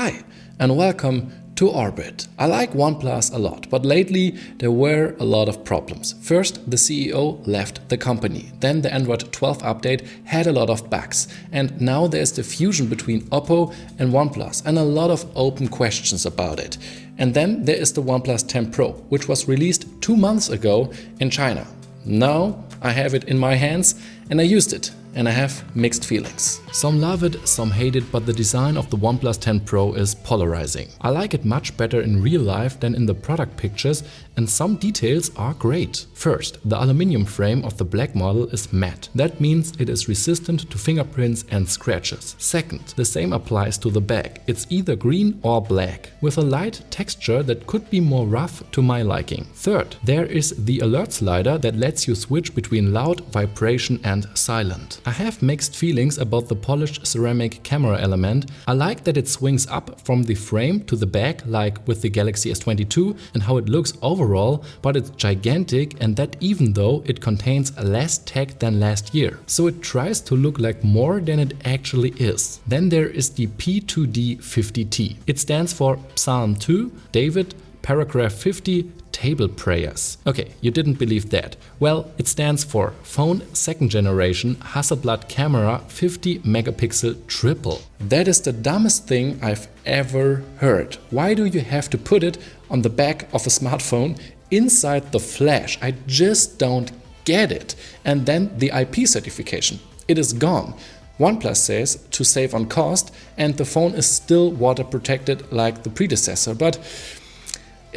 Hi and welcome to Orbit. I like OnePlus a lot, but lately there were a lot of problems. First, the CEO left the company. Then the Android 12 update had a lot of bugs. And now there's the fusion between Oppo and OnePlus and a lot of open questions about it. And then there is the OnePlus 10 Pro, which was released 2 months ago in China. Now I have it in my hands and I used it. And I have mixed feelings. Some love it, some hate it, but the design of the OnePlus 10 Pro is polarizing. I like it much better in real life than in the product pictures, and some details are great. First, the aluminum frame of the black model is matte. That means it is resistant to fingerprints and scratches. Second, the same applies to the back. It's either green or black, with a light texture that could be more rough to my liking. Third, there is the alert slider that lets you switch between loud, vibration and silent. I have mixed feelings about the polished ceramic camera element. I like that it swings up from the frame to the back like with the Galaxy S22 and how it looks overall, but it's gigantic, and that even though it contains less tech than last year. So it tries to look like more than it actually is. Then there is the P2D50T. It stands for Psalm 2, David, Paragraph 50, Table Prayers. Okay, you didn't believe that. Well, it stands for Phone 2nd Generation Hasselblad Camera 50 Megapixel Triple. That is the dumbest thing I've ever heard. Why do you have to put it on the back of a smartphone inside the flash? I just don't get it. And then the IP certification. It is gone. OnePlus says to save on cost, and the phone is still water protected like the predecessor, but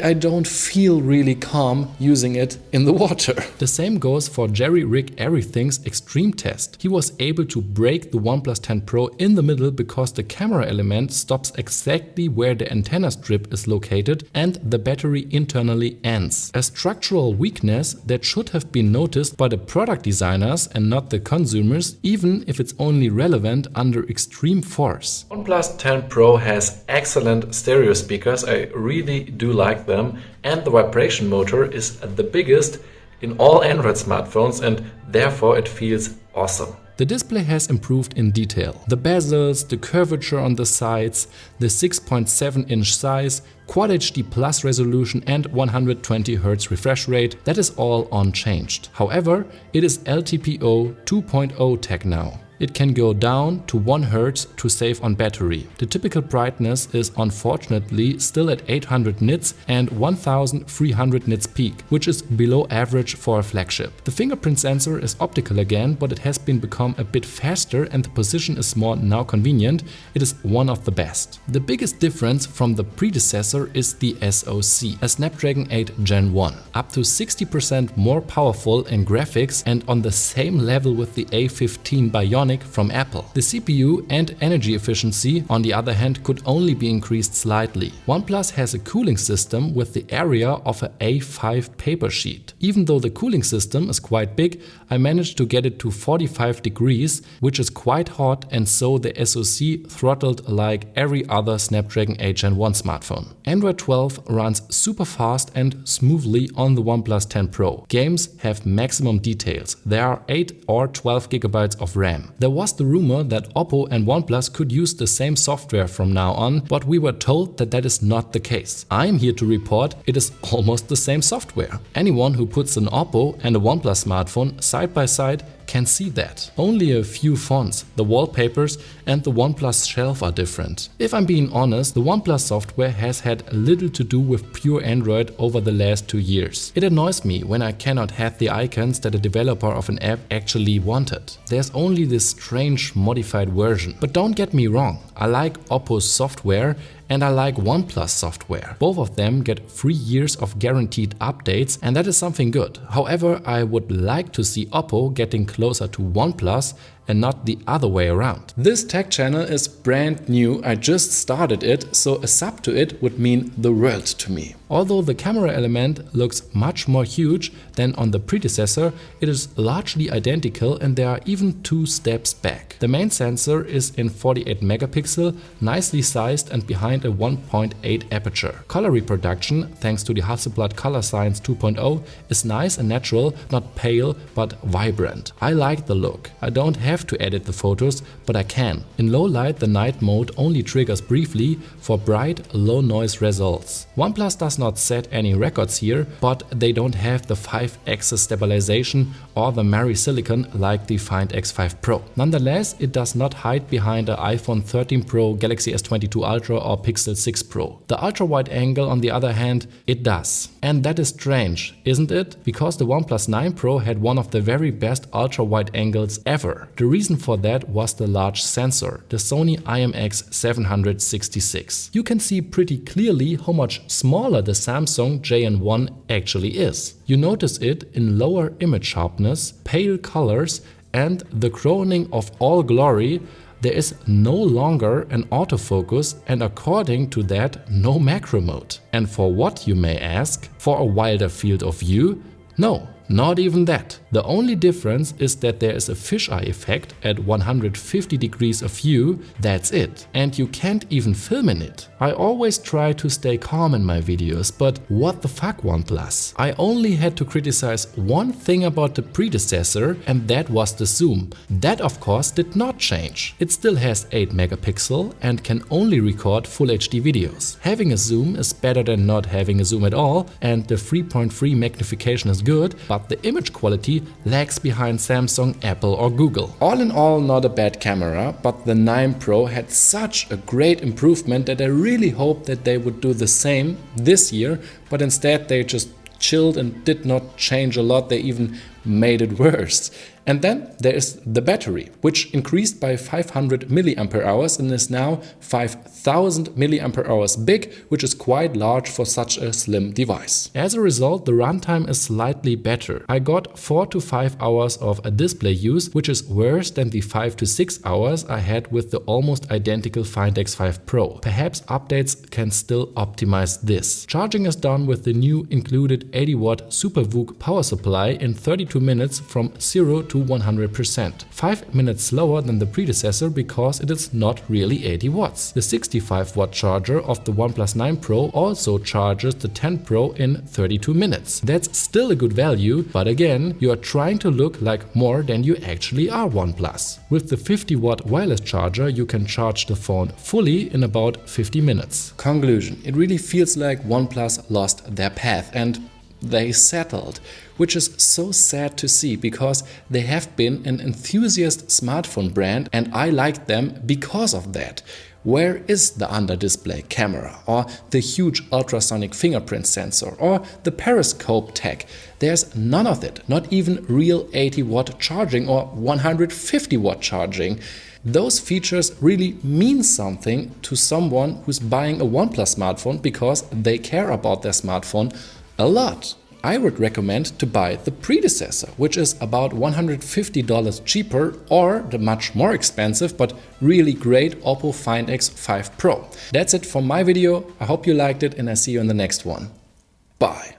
I don't feel really calm using it in the water. The same goes for Jerry Rig Everything's extreme test. He was able to break the OnePlus 10 Pro in the middle because the camera element stops exactly where the antenna strip is located and the battery internally ends. A structural weakness that should have been noticed by the product designers and not the consumers, even if it's only relevant under extreme force. OnePlus 10 Pro has excellent stereo speakers. I really do like them, and the vibration motor is the biggest in all Android smartphones, and therefore it feels awesome. The display has improved in detail. The bezels, the curvature on the sides, the 6.7-inch size, Quad HD Plus resolution and 120Hz refresh rate, that is all unchanged. However, it is LTPO 2.0 tech now. It can go down to 1 Hz to save on battery. The typical brightness is unfortunately still at 800 nits and 1300 nits peak, which is below average for a flagship. The fingerprint sensor is optical again, but it has become a bit faster and the position is more now convenient. It is one of the best. The biggest difference from the predecessor is the SoC, a Snapdragon 8 Gen 1, up to 60% more powerful in graphics and on the same level with the A15 Bionic from Apple. The CPU and energy efficiency, on the other hand, could only be increased slightly. OnePlus has a cooling system with the area of an A5 paper sheet. Even though the cooling system is quite big, I managed to get it to 45 degrees, which is quite hot, and so the SoC throttled like every other Snapdragon 8 Gen 1 smartphone. Android 12 runs super fast and smoothly on the OnePlus 10 Pro. Games have maximum details. There are 8 or 12 GB of RAM. There was the rumor that Oppo and OnePlus could use the same software from now on, but we were told that that is not the case. I'm here to report it is almost the same software. Anyone who puts an Oppo and a OnePlus smartphone side by side can see that. Only a few fonts, the wallpapers and the OnePlus shelf are different. If I'm being honest, the OnePlus software has had little to do with pure Android over the last 2 years. It annoys me when I cannot have the icons that a developer of an app actually wanted. There's only this strange modified version. But don't get me wrong, I like Oppo's software and I like OnePlus software. Both of them get 3 years of guaranteed updates, and that is something good. However, I would like to see Oppo getting closer to OnePlus and not the other way around. This tech channel is brand new, I just started it, so a sub to it would mean the world to me. Although the camera element looks much more huge than on the predecessor, it is largely identical and there are even 2 steps back. The main sensor is in 48 megapixel, nicely sized and behind a 1.8 aperture. Color reproduction, thanks to the Hasselblad Color Science 2.0, is nice and natural, not pale but vibrant. I like the look. I don't have have to edit the photos, but I can. In low light, the night mode only triggers briefly for bright, low noise results. OnePlus does not set any records here, but they don't have the 5-axis stabilization or the Mari silicon like the Find X5 Pro. Nonetheless, it does not hide behind the iPhone 13 Pro, Galaxy S22 Ultra or Pixel 6 Pro. The ultra-wide angle, on the other hand, it does. And that is strange, isn't it? Because the OnePlus 9 Pro had one of the very best ultra-wide angles ever. The reason for that was the large sensor, the Sony IMX766. You can see pretty clearly how much smaller the Samsung JN1 actually is. You notice it in lower image sharpness, pale colors, and the crowning of all glory, there is no longer an autofocus and according to that, no macro mode. And for what, you may ask? For a wider field of view? No, not even that. The only difference is that there is a fisheye effect at 150 degrees of view, that's it. And you can't even film in it. I always try to stay calm in my videos, but what the fuck, OnePlus? I only had to criticize one thing about the predecessor, and that was the zoom. That of course did not change. It still has 8 megapixel and can only record Full HD videos. Having a zoom is better than not having a zoom at all, and the 3.3 magnification is good, but the image quality lags behind Samsung, Apple or Google. All in all, not a bad camera, but the 9 Pro had such a great improvement that I really hoped that they would do the same this year, but instead they just chilled and did not change a lot. They even made it worse. And then there is the battery, which increased by 500 mAh and is now 5000 mAh big, which is quite large for such a slim device. As a result, the runtime is slightly better. I got 4 to 5 hours of a display use, which is worse than the 5 to 6 hours I had with the almost identical Find X5 Pro. Perhaps updates can still optimize this. Charging is done with the new included 80 watt SuperVOOC power supply in 32 minutes from 0 to 100%. 5 minutes slower than the predecessor because it is not really 80 watts. The 65 watt charger of the OnePlus 9 Pro also charges the 10 Pro in 32 minutes. That's still a good value, but again, you are trying to look like more than you actually are OnePlus. With the 50 watt wireless charger, you can charge the phone fully in about 50 minutes. Conclusion: it really feels like OnePlus lost their path and they settled, which is so sad to see because they have been an enthusiast smartphone brand and I liked them because of that. Where is the under-display camera or the huge ultrasonic fingerprint sensor or the periscope tech? There's none of it, not even real 80 watt charging or 150 watt charging. Those features really mean something to someone who's buying a OnePlus smartphone because they care about their smartphone a lot. I would recommend to buy the predecessor, which is about $150 cheaper, or the much more expensive but really great Oppo Find X5 Pro. That's it for my video. I hope you liked it and I see you in the next one. Bye.